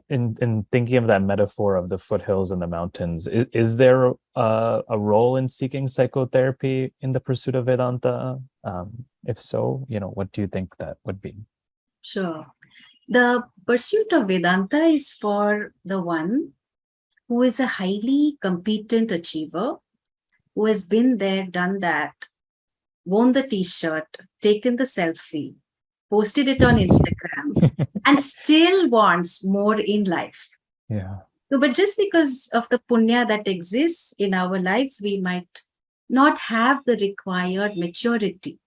in thinking of that metaphor of the foothills and the mountains, is there a role in seeking psychotherapy in the pursuit of Vedanta? If so, what do you think that would be? Sure. The pursuit of Vedanta is for the one who is a highly competent achiever, who has been there, done that, worn the t-shirt, taken the selfie, posted it on Instagram, and still wants more in life. Yeah. So, but just because of the punya that exists in our lives, we might not have the required maturity,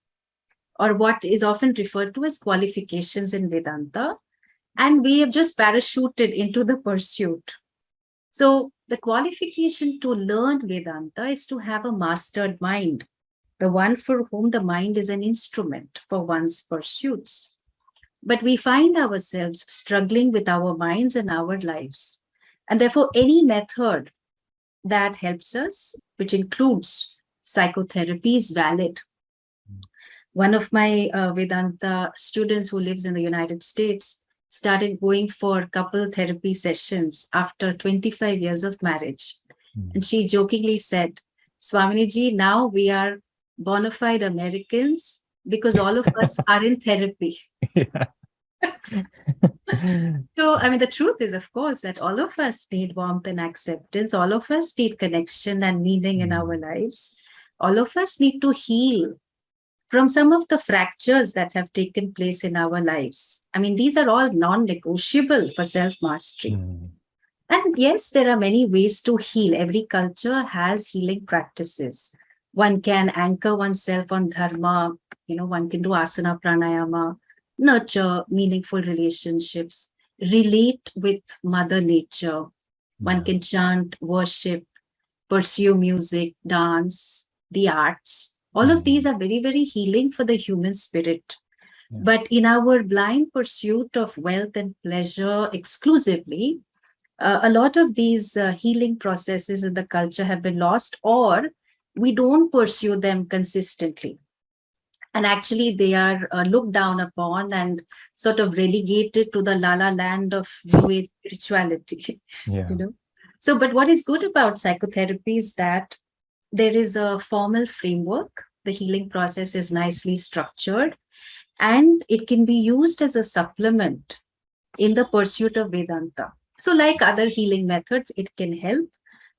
or what is often referred to as qualifications in Vedanta, and we have just parachuted into the pursuit. So the qualification to learn Vedanta is to have a mastered mind, the one for whom the mind is an instrument for one's pursuits. But we find ourselves struggling with our minds and our lives. And therefore, any method that helps us, which includes psychotherapy, is valid. One of my Vedanta students who lives in the United States started going for couple therapy sessions after 25 years of marriage. And she jokingly said, Swamini ji, now we are bona fide Americans because all of us are in therapy. Yeah. So, I mean, the truth is, of course, that all of us need warmth and acceptance. All of us need connection and meaning in our lives. All of us need to heal from some of the fractures that have taken place in our lives. I mean, these are all non-negotiable for self-mastery. And yes, there are many ways to heal. Every culture has healing practices. One can anchor oneself on dharma, one can do asana pranayama, nurture meaningful relationships, relate with Mother Nature. One can chant, worship, pursue music, dance, the arts. All of these are very, very healing for the human spirit. Yeah. But in our blind pursuit of wealth and pleasure exclusively, a lot of these healing processes in the culture have been lost, or we don't pursue them consistently. And actually, they are looked down upon and sort of relegated to the la-la land of New Age spirituality. Yeah. So, but what is good about psychotherapy is that there is a formal framework. The healing process is nicely structured, and it can be used as a supplement in the pursuit of Vedanta. So, like other healing methods, it can help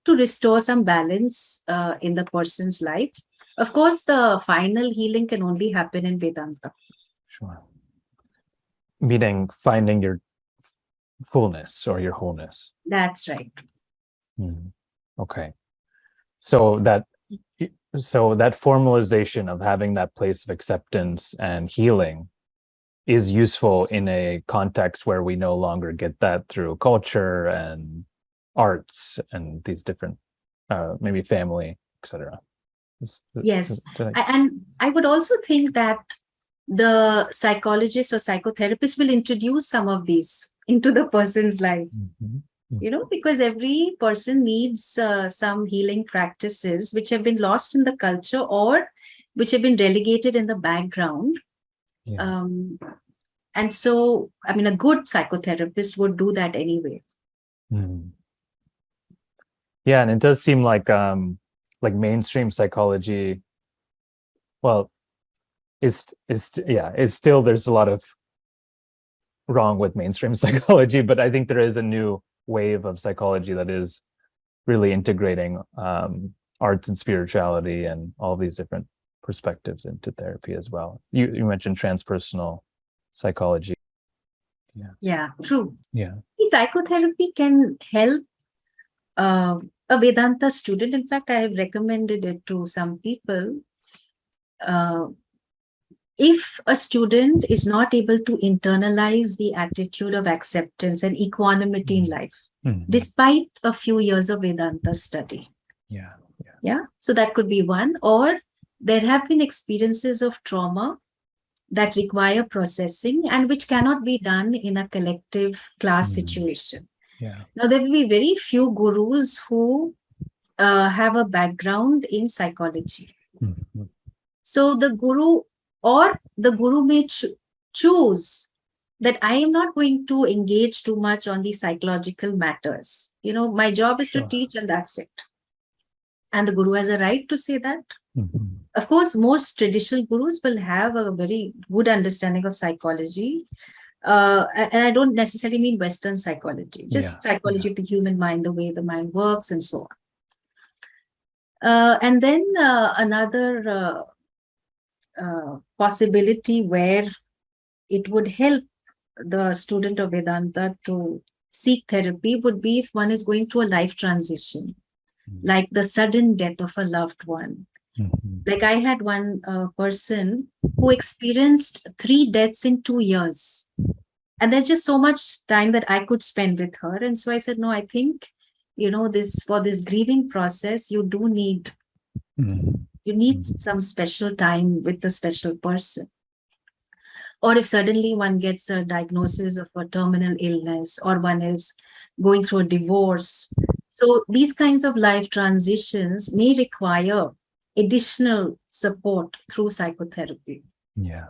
to restore some balance in the person's life. Of course, the final healing can only happen in Vedanta. Sure. Meaning finding your fullness or your wholeness. That's right. Okay. So that formalization of having that place of acceptance and healing is useful in a context where we no longer get that through culture and arts and these different, maybe family, etc. Yes. And I would also think that the psychologist or psychotherapist will introduce some of these into the person's life. Because every person needs some healing practices which have been lost in the culture or which have been relegated in the background. Yeah. And so, I mean, a good psychotherapist would do that anyway. Yeah, and it does seem like mainstream psychology, well, is still, there's a lot of wrong with mainstream psychology, but I think there is a new wave of psychology that is really integrating arts and spirituality and all these different perspectives into therapy as well. You mentioned transpersonal psychology. Yeah, true. Yeah. Psychotherapy can help a Vedanta student. In fact, I have recommended it to some people. If a student is not able to internalize the attitude of acceptance and equanimity in life, despite a few years of Vedanta study. Yeah. So that could be one. Or there have been experiences of trauma that require processing and which cannot be done in a collective class situation. Now, there will be very few gurus who have a background in psychology. So the guru may choose that I am not going to engage too much on these psychological matters. My job is to Sure. teach, and that's it. And the guru has a right to say that. Mhm. Of course, most traditional gurus will have a very good understanding of psychology. And I don't necessarily mean Western psychology, just psychology of the human mind, the way the mind works, and so on. And then another possibility where it would help the student of Vedanta to seek therapy would be if one is going through a life transition, like the sudden death of a loved one. Mhm. Like I had one person who experienced 3 deaths in 2 years. And there's just so much time that I could spend with her. And so I said, no, I think, for this grieving process, you need some special time with a special person. Or if suddenly one gets a diagnosis of a terminal illness, or one is going through a divorce. So these kinds of life transitions may require additional support through psychotherapy. Yeah.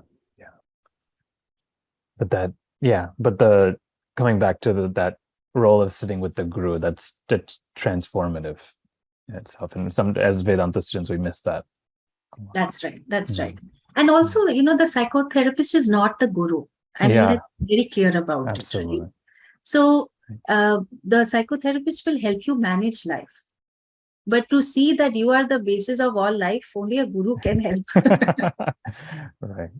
But the coming back to that role of sitting with the guru, that's transformative in itself. And as Vedanta students, we miss that. That's right. Right. And also, the psychotherapist is not the guru. I mean, it's very clear about Absolutely. it. Right? So the psychotherapist will help you manage life. But to see that you are the basis of all life, only a guru can help. Right.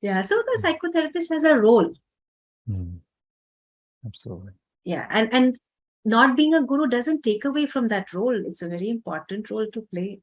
Yeah. So the psychotherapist has a role. Absolutely. Yeah. And not being a guru doesn't take away from that role. It's a very important role to play.